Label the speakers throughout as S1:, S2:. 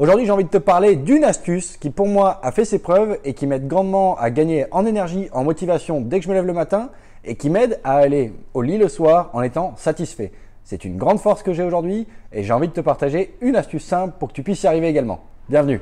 S1: Aujourd'hui, j'ai envie de te parler d'une astuce qui pour moi a fait ses preuves et qui m'aide grandement à gagner en énergie, en motivation dès que je me lève le matin et qui m'aide à aller au lit le soir en étant satisfait. C'est une grande force que j'ai aujourd'hui et j'ai envie de te partager une astuce simple pour que tu puisses y arriver également. Bienvenue!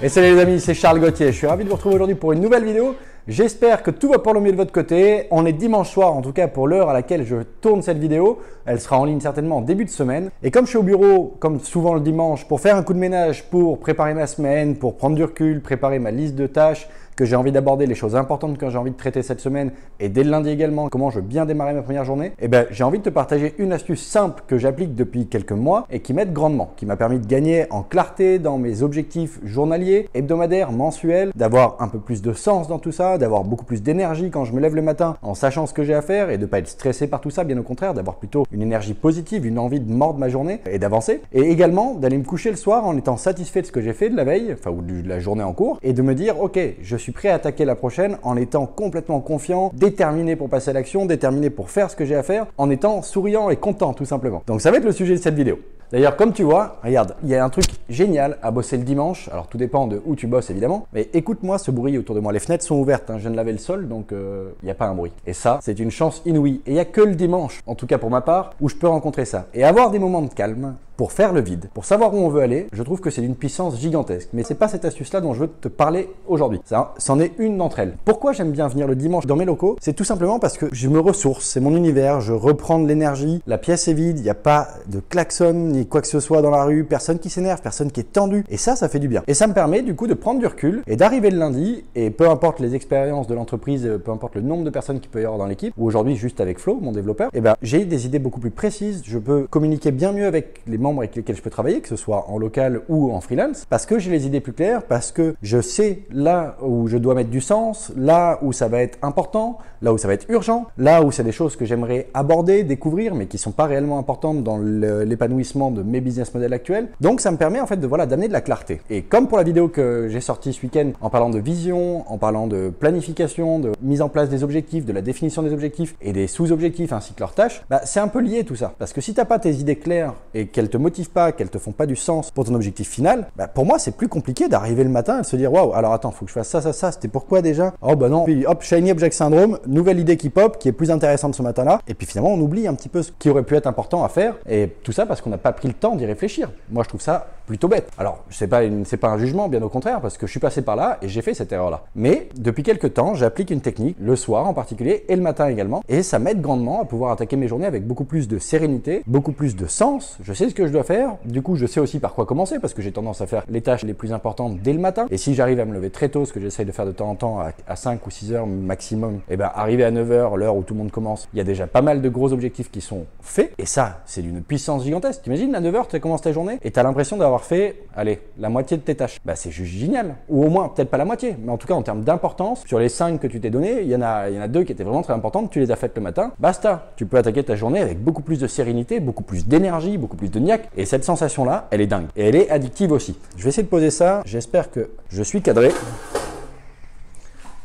S1: Et salut les amis, c'est Charles Gauthier. Je suis ravi de vous retrouver aujourd'hui pour une nouvelle vidéo. J'espère que tout va pour le mieux de votre côté. On est dimanche soir, en tout cas pour l'heure à laquelle je tourne cette vidéo. Elle sera en ligne certainement en début de semaine. Et comme je suis au bureau, comme souvent le dimanche, pour faire un coup de ménage, pour préparer ma semaine, pour prendre du recul, préparer ma liste de tâches que j'ai envie d'aborder, les choses importantes que j'ai envie de traiter cette semaine et dès le lundi également, comment je veux bien démarrer ma première journée, j'ai envie de te partager une astuce simple que j'applique depuis quelques mois et qui m'aide grandement, qui m'a permis de gagner en clarté dans mes objectifs journaliers, hebdomadaires, mensuels, d'avoir un peu plus de sens dans tout ça, d'avoir beaucoup plus d'énergie quand je me lève le matin en sachant ce que j'ai à faire et de ne pas être stressé par tout ça, bien au contraire, d'avoir plutôt une énergie positive, une envie de mordre ma journée et d'avancer. Et également d'aller me coucher le soir en étant satisfait de ce que j'ai fait de la veille, ou de la journée en cours, et de me dire ok, je suis prêt à attaquer la prochaine en étant complètement confiant, déterminé pour passer à l'action, déterminé pour faire ce que j'ai à faire, en étant souriant et content tout simplement. Donc ça va être le sujet de cette vidéo. D'ailleurs, comme tu vois, regarde, il y a un truc génial à bosser le dimanche. Alors tout dépend de où tu bosses évidemment, mais écoute-moi ce bruit autour de moi. Les fenêtres sont ouvertes, hein. Je viens de laver le sol, donc il n'y a pas un bruit. Et ça, c'est une chance inouïe. Et il n'y a que le dimanche, en tout cas pour ma part, où je peux rencontrer ça. Et avoir des moments de calme pour faire le vide, pour savoir où on veut aller, je trouve que c'est d'une puissance gigantesque. Mais c'est pas cette astuce-là dont je veux te parler aujourd'hui. Ça, c'en est une d'entre elles. Pourquoi j'aime bien venir le dimanche dans mes locaux? C'est tout simplement parce que je me ressource, c'est mon univers, je reprends de l'énergie, la pièce est vide, il n'y a pas de klaxon ni quoi que ce soit dans la rue, personne qui s'énerve, personne qui est tendu. Et ça fait du bien. Et ça me permet du coup de prendre du recul et d'arriver le lundi, et peu importe les expériences de l'entreprise, peu importe le nombre de personnes qu'il peut y avoir dans l'équipe, ou aujourd'hui juste avec Flo, mon développeur, j'ai des idées beaucoup plus précises, je peux communiquer bien mieux avec les membres avec lesquels je peux travailler, que ce soit en local ou en freelance, parce que j'ai les idées plus claires, parce que je sais là où je dois mettre du sens, là où ça va être important, là où ça va être urgent, là où c'est des choses que j'aimerais aborder, découvrir, mais qui sont pas réellement importantes dans l'épanouissement de mes business models actuels. Donc ça me permet en fait d'amener de la clarté. Et comme pour la vidéo que j'ai sortie ce week-end en parlant de vision, en parlant de planification, de mise en place des objectifs, de la définition des objectifs et des sous-objectifs ainsi que leurs tâches, c'est un peu lié tout ça. Parce que si t'as pas tes idées claires et qu'elles te motivent pas, qu'elles te font pas du sens pour ton objectif final, pour moi c'est plus compliqué d'arriver le matin et de se dire waouh, alors attends, faut que je fasse ça, c'était pourquoi déjà? Oh bah non, puis hop, Shiny Object Syndrome, nouvelle idée qui pop, qui est plus intéressante ce matin-là, et puis finalement on oublie un petit peu ce qui aurait pu être important à faire, et tout ça parce qu'on n'a pas pris le temps d'y réfléchir. Moi je trouve ça plutôt bête. Alors c'est pas un jugement, bien au contraire, parce que je suis passé par là et j'ai fait cette erreur-là. Mais depuis quelques temps, j'applique une technique, le soir en particulier et le matin également, et ça m'aide grandement à pouvoir attaquer mes journées avec beaucoup plus de sérénité, beaucoup plus de sens. Je sais ce que je dois faire, du coup je sais aussi par quoi commencer, parce que j'ai tendance à faire les tâches les plus importantes dès le matin, et si j'arrive à me lever très tôt, ce que j'essaye de faire de temps en temps à 5 ou 6 heures maximum, arriver à 9 heures, l'heure où tout le monde commence, il y a déjà pas mal de gros objectifs qui sont faits, et ça c'est d'une puissance gigantesque. T'imagines à 9 heures tu commences ta journée et t'as l'impression d'avoir fait, allez, la moitié de tes tâches. C'est juste génial. Ou au moins, peut-être pas la moitié, mais en tout cas en termes d'importance, sur les 5 que tu t'es donné, il y en a 2 qui étaient vraiment très importantes, tu les as faites le matin, basta. Tu peux attaquer ta journée avec beaucoup plus de sérénité, beaucoup plus d'énergie, beaucoup plus de niaque, et cette sensation-là, elle est dingue. Et elle est addictive aussi. Je vais essayer de poser ça, j'espère que je suis cadré.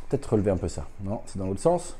S1: Peut-être relever un peu ça. Non, c'est dans l'autre sens.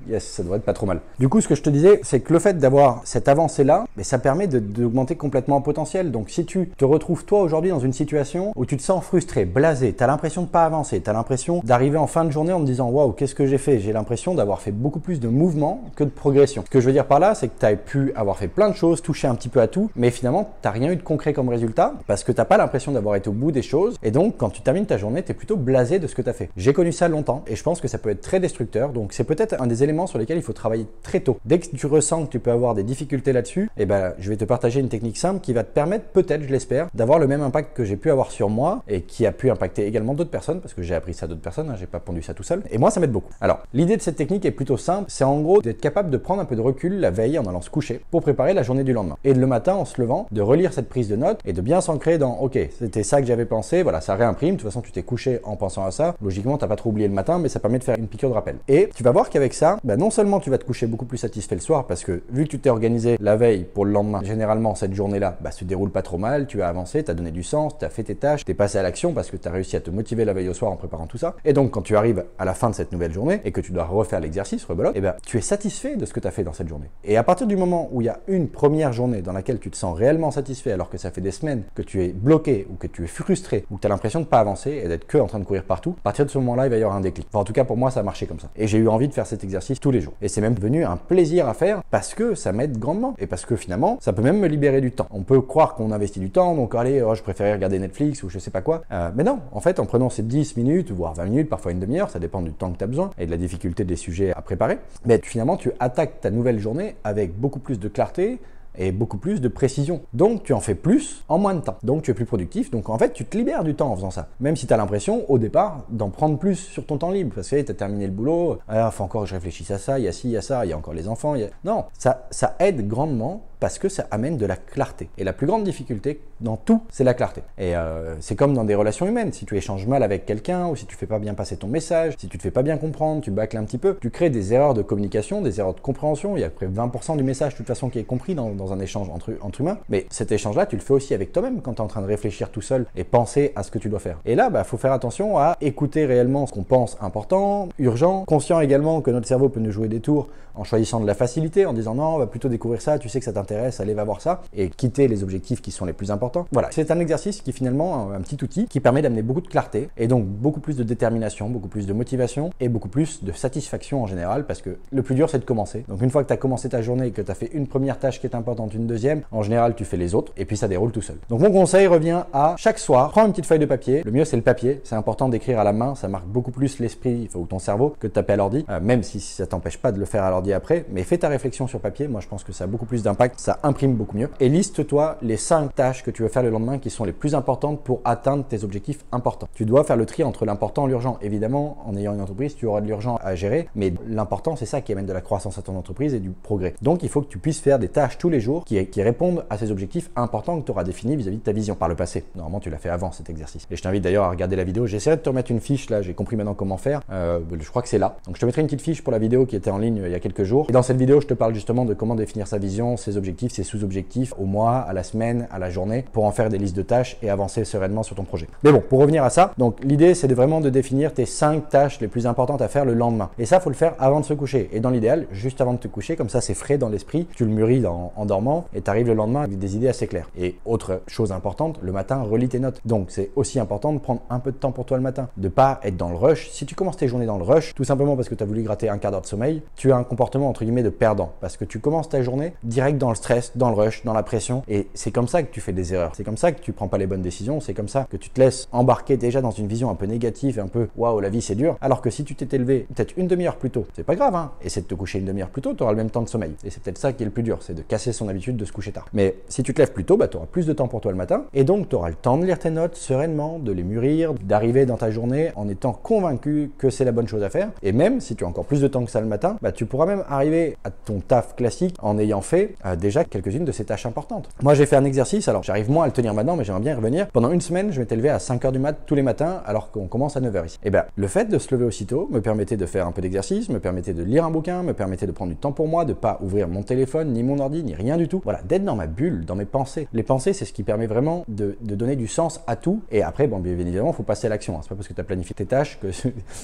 S1: Yes, ça devrait être pas trop mal. Du coup, ce que je te disais, c'est que le fait d'avoir cette avancée-là, ça permet d'augmenter complètement en potentiel. Donc, si tu te retrouves toi aujourd'hui dans une situation où tu te sens frustré, blasé, tu as l'impression de pas avancer, tu as l'impression d'arriver en fin de journée en te disant « Waouh, qu'est-ce que j'ai fait ?» J'ai l'impression d'avoir fait beaucoup plus de mouvement que de progression. Ce que je veux dire par là, c'est que tu as pu avoir fait plein de choses, toucher un petit peu à tout, mais finalement, tu n'as rien eu de concret comme résultat parce que tu n'as pas l'impression d'avoir été au bout des choses. Et donc, quand tu termines ta journée, tu es plutôt blasé de ce que tu as fait. J'ai connu ça longtemps et je pense que ça peut être très destructeur. Donc, c'est peut-être un des éléments sur lesquels il faut travailler très tôt. Dès que tu ressens que tu peux avoir des difficultés là-dessus, je vais te partager une technique simple qui va te permettre, peut-être, je l'espère, d'avoir le même impact que j'ai pu avoir sur moi et qui a pu impacter également d'autres personnes, parce que j'ai appris ça d'autres personnes, j'ai pas pondu ça tout seul. Et moi, ça m'aide beaucoup. Alors, l'idée de cette technique est plutôt simple. C'est en gros d'être capable de prendre un peu de recul la veille en allant se coucher pour préparer la journée du lendemain. Et le matin, en se levant, de relire cette prise de notes et de bien s'ancrer dans ok, c'était ça que j'avais pensé, voilà, ça réimprime. De toute façon, tu t'es couché en pensant à ça. Logiquement, t'as pas trop oublié le matin, mais ça permet de faire une piqûre de rappel. Et tu vas voir qu'avec ça, ça, bah non seulement tu vas te coucher beaucoup plus satisfait le soir parce que vu que tu t'es organisé la veille pour le lendemain, généralement cette journée-là se déroule pas trop mal, tu as avancé, tu as donné du sens, tu as fait tes tâches, tu es passé à l'action parce que tu as réussi à te motiver la veille au soir en préparant tout ça. Et donc quand tu arrives à la fin de cette nouvelle journée et que tu dois refaire l'exercice, rebelote, et ben tu es satisfait de ce que tu as fait dans cette journée. Et à partir du moment où il y a une première journée dans laquelle tu te sens réellement satisfait alors que ça fait des semaines que tu es bloqué ou que tu es frustré ou que tu as l'impression de pas avancer et d'être que en train de courir partout, à partir de ce moment-là, il va y avoir un déclic. Enfin, en tout cas pour moi, ça a marché comme ça. Et j'ai eu envie de faire cet exercice tous les jours. Et c'est même devenu un plaisir à faire parce que ça m'aide grandement et parce que finalement, ça peut même me libérer du temps. On peut croire qu'on investit du temps, donc allez, je préférais regarder Netflix ou je sais pas quoi. Mais non, en fait, en prenant ces 10 minutes, voire 20 minutes, parfois une demi-heure, ça dépend du temps que tu as besoin et de la difficulté des sujets à préparer, mais finalement, tu attaques ta nouvelle journée avec beaucoup plus de clarté et beaucoup plus de précision. Donc tu en fais plus en moins de temps. Donc tu es plus productif. Donc en fait, tu te libères du temps en faisant ça. Même si tu as l'impression au départ d'en prendre plus sur ton temps libre. Parce que tu as terminé le boulot, faut encore que je réfléchisse à ça, il y a ci, il y a ça, il y a encore les enfants. Non, ça aide grandement parce que ça amène de la clarté. Et la plus grande difficulté dans tout, c'est la clarté. Et c'est comme dans des relations humaines. Si tu échanges mal avec quelqu'un ou si tu fais pas bien passer ton message, si tu te fais pas bien comprendre, tu bâcles un petit peu, tu crées des erreurs de communication, des erreurs de compréhension. Il y a près de 20% du message de toute façon qui est compris dans un échange entre humains. Mais cet échange-là, tu le fais aussi avec toi-même quand tu es en train de réfléchir tout seul et penser à ce que tu dois faire. Et là, faut faire attention à écouter réellement ce qu'on pense important, urgent, conscient également que notre cerveau peut nous jouer des tours en choisissant de la facilité, en disant non, on va plutôt découvrir ça, tu sais que ça t'intéresse, allez, va voir ça, et quitter les objectifs qui sont les plus importants. Voilà, c'est un exercice qui finalement, un petit outil qui permet d'amener beaucoup de clarté et donc beaucoup plus de détermination, beaucoup plus de motivation et beaucoup plus de satisfaction en général parce que le plus dur, c'est de commencer. Donc une fois que tu as commencé ta journée et que tu as fait une première tâche qui est importante, une deuxième, en général, tu fais les autres et puis ça déroule tout seul. Donc mon conseil revient à chaque soir, prends une petite feuille de papier. Le mieux, c'est le papier. C'est important d'écrire à la main, ça marque beaucoup plus l'esprit ou ton cerveau que de taper à l'ordi, même si ça t'empêche pas de le faire à l'ordi après. Mais fais ta réflexion sur papier. Moi, je pense que ça a beaucoup plus d'impact, ça imprime beaucoup mieux. Et liste-toi les 5 tâches que tu veux faire le lendemain qui sont les plus importantes pour atteindre tes objectifs importants. Tu dois faire le tri entre l'important et l'urgent. Évidemment, en ayant une entreprise, tu auras de l'urgent à gérer, mais l'important, c'est ça qui amène de la croissance à ton entreprise et du progrès. Donc, il faut que tu puisses faire des tâches tous les jours qui répondent à ces objectifs importants que tu auras définis vis-à-vis de ta vision par le passé. Normalement, tu l'as fait avant cet exercice. Et je t'invite d'ailleurs à regarder la vidéo. J'essaierai de te remettre une fiche là, j'ai compris maintenant comment faire. Je crois que c'est là. Donc, je te mettrai une petite fiche pour la vidéo qui était en ligne il y a quelques jours. Et dans cette vidéo, je te parle justement de comment définir sa vision, ses objectifs, ses sous-objectifs au mois, à la semaine, à la journée pour en faire des listes de tâches et avancer sereinement sur ton projet. Mais bon, pour revenir à ça, donc l'idée c'est vraiment de définir tes 5 tâches les plus importantes à faire le lendemain. Et ça, faut le faire avant de se coucher. Et dans l'idéal, juste avant de te coucher, comme ça c'est frais dans l'esprit, tu le mûris en dormant et tu arrives le lendemain avec des idées assez claires. Et autre chose importante, le matin, relis tes notes. Donc c'est aussi important de prendre un peu de temps pour toi le matin, de pas être dans le rush. Si tu commences tes journées dans le rush, tout simplement parce que tu as voulu gratter un quart d'heure de sommeil, tu as un comportement entre guillemets de perdant parce que tu commences ta journée direct dans le stress, dans le rush, dans la pression et c'est comme ça que tu fais des erreurs. C'est comme ça que tu prends pas les bonnes décisions, c'est comme ça que tu te laisses embarquer déjà dans une vision un peu négative et un peu waouh, la vie c'est dur. Alors que si tu t'étais levé peut-être une demi-heure plus tôt, c'est pas grave, hein. Essaie de te coucher une demi-heure plus tôt, tu auras le même temps de sommeil. Et c'est peut-être ça qui est le plus dur, c'est de casser son habitude de se coucher tard. Mais si tu te lèves plus tôt, tu auras plus de temps pour toi le matin et donc tu auras le temps de lire tes notes sereinement, de les mûrir, d'arriver dans ta journée en étant convaincu que c'est la bonne chose à faire. Et même si tu as encore plus de temps que ça le matin, tu pourras même arriver à ton taf classique en ayant fait déjà quelques-unes de ces tâches importantes. Moi, j'ai fait un exercice, alors j'arrive moins à le tenir maintenant, mais j'aimerais bien y revenir. Pendant une semaine, je m'étais levé à 5h du mat tous les matins alors qu'on commence à 9h ici. Et le fait de se lever aussitôt me permettait de faire un peu d'exercice, me permettait de lire un bouquin, me permettait de prendre du temps pour moi, de pas ouvrir mon téléphone, ni mon ordi, ni rien du tout. Voilà, d'être dans ma bulle, dans mes pensées. Les pensées, c'est ce qui permet vraiment de donner du sens à tout. Et après, bien évidemment, il faut passer à l'action. C'est pas parce que tu as planifié tes tâches que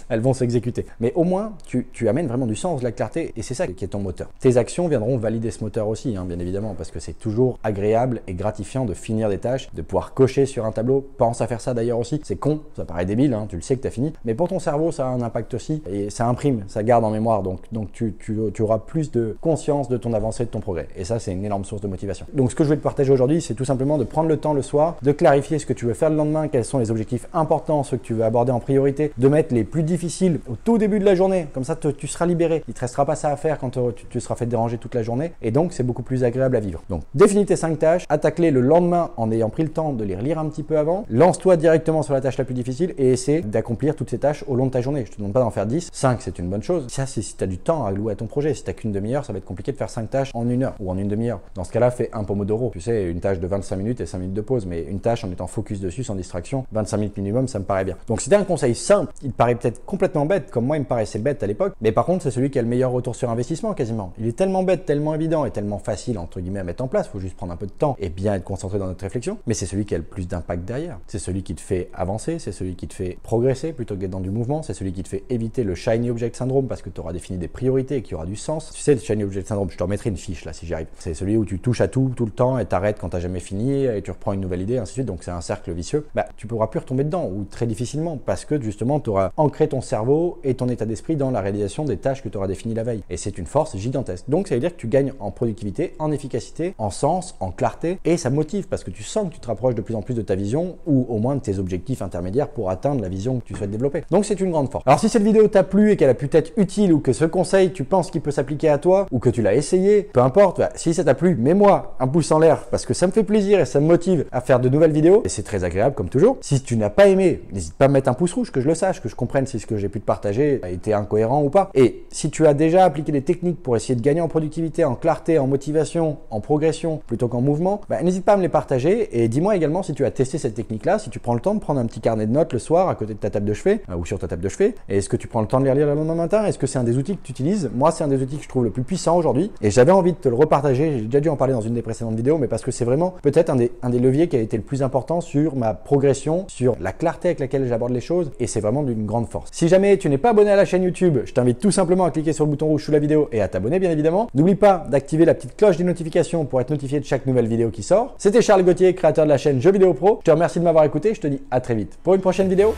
S1: elles vont s'exécuter. Mais au moins, tu amènes vraiment du sens, de la clarté, et c'est ça qui est ton moteur. Tes actions viendront valider ce moteur aussi, bien évidemment, parce que c'est toujours agréable et gratifiant de finir des tâches, de pouvoir cocher sur un tableau. Pense à faire ça d'ailleurs aussi. C'est con, ça paraît débile, tu le sais que tu as fini, mais pour ton cerveau, ça a un impact aussi, et ça imprime, ça garde en mémoire, donc tu auras plus de conscience de ton avancée, de ton progrès. Et ça, c'est une énorme source de motivation. Donc ce que je vais te partager aujourd'hui, c'est tout simplement de prendre le temps le soir, de clarifier ce que tu veux faire le lendemain, quels sont les objectifs importants, ceux que tu veux aborder en priorité, de mettre les plus difficiles au tout début de la journée, comme ça tu seras libéré. Il ne te restera pas ça à faire quand tu seras fait déranger toute la journée, et donc c'est beaucoup plus plus agréable à vivre. Donc définis tes 5 tâches, attaque-les le lendemain en ayant pris le temps de les relire un petit peu avant, lance-toi directement sur la tâche la plus difficile et essaie d'accomplir toutes ces tâches au long de ta journée. Je te demande pas d'en faire 10, 5 c'est une bonne chose. Ça c'est si tu as du temps à allouer à ton projet. Si tu n'as qu'une demi-heure, ça va être compliqué de faire 5 tâches en 1 heure ou en une demi-heure. Dans ce cas-là, fais un pomodoro. Tu sais, une tâche de 25 minutes et 5 minutes de pause, mais une tâche en étant focus dessus sans distraction, 25 minutes minimum, ça me paraît bien. Donc c'était un conseil simple, il te paraît peut-être complètement bête, comme moi il me paraissait bête à l'époque, mais par contre c'est celui qui a le meilleur retour sur investissement quasiment. Il est tellement bête, tellement évident et tellement facile entre guillemets à mettre en place, il faut juste prendre un peu de temps et bien être concentré dans notre réflexion, mais c'est celui qui a le plus d'impact derrière. C'est celui qui te fait avancer, c'est celui qui te fait progresser plutôt que d'être dans du mouvement, c'est celui qui te fait éviter le shiny object syndrome parce que tu auras défini des priorités et qui aura du sens. Tu sais, le shiny object syndrome, je te remettrai une fiche là si j'y arrive. C'est celui où tu touches à tout le temps et t'arrêtes quand t'as jamais fini et tu reprends une nouvelle idée, ainsi de suite. Donc c'est un cercle vicieux. Tu pourras plus retomber dedans ou très difficilement parce que justement tu auras ancré ton cerveau et ton état d'esprit dans la réalisation des tâches que tu auras définies la veille. Et c'est une force gigantesque. Donc ça veut dire que tu gagnes en productivité, en efficacité, en sens, en clarté et ça motive parce que tu sens que tu te rapproches de plus en plus de ta vision ou au moins de tes objectifs intermédiaires pour atteindre la vision que tu souhaites développer. Donc c'est une grande force. Alors si cette vidéo t'a plu et qu'elle a pu être utile ou que ce conseil tu penses qu'il peut s'appliquer à toi ou que tu l'as essayé, peu importe, si ça t'a plu, mets-moi un pouce en l'air parce que ça me fait plaisir et ça me motive à faire de nouvelles vidéos et c'est très agréable comme toujours. Si tu n'as pas aimé, n'hésite pas à me mettre un pouce rouge, que je le sache, que je comprenne si ce que j'ai pu te partager a été incohérent ou pas. Et si tu as déjà appliqué des techniques pour essayer de gagner en productivité, en clarté, en motivation, en progression plutôt qu'en mouvement, n'hésite pas à me les partager et dis-moi également si tu as testé cette technique-là, si tu prends le temps de prendre un petit carnet de notes le soir à côté de ta table de chevet ou sur ta table de chevet. Et est-ce que tu prends le temps de les relire le lendemain matin? Est-ce que c'est un des outils que tu utilises? Moi, c'est un des outils que je trouve le plus puissant aujourd'hui et j'avais envie de te le repartager. J'ai déjà dû en parler dans une des précédentes vidéos, mais parce que c'est vraiment peut-être un des leviers qui a été le plus important sur ma progression, sur la clarté avec laquelle j'aborde les choses et c'est vraiment d'une grande force. Si jamais tu n'es pas abonné à la chaîne YouTube, je t'invite tout simplement à cliquer sur le bouton rouge sous la vidéo et à t'abonner bien évidemment. N'oublie pas d'activer la petite cloche des notifications pour être notifié de chaque nouvelle vidéo qui sort. C'était Charles Gauthier, créateur de la chaîne Jeux Vidéo Pro. Je te remercie de m'avoir écouté, je te dis à très vite pour une prochaine vidéo.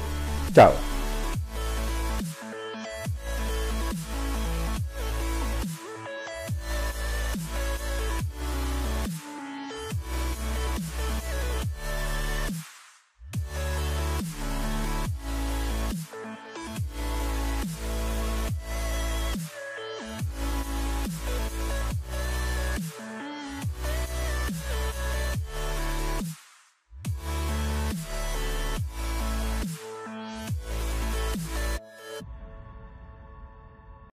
S1: Ciao!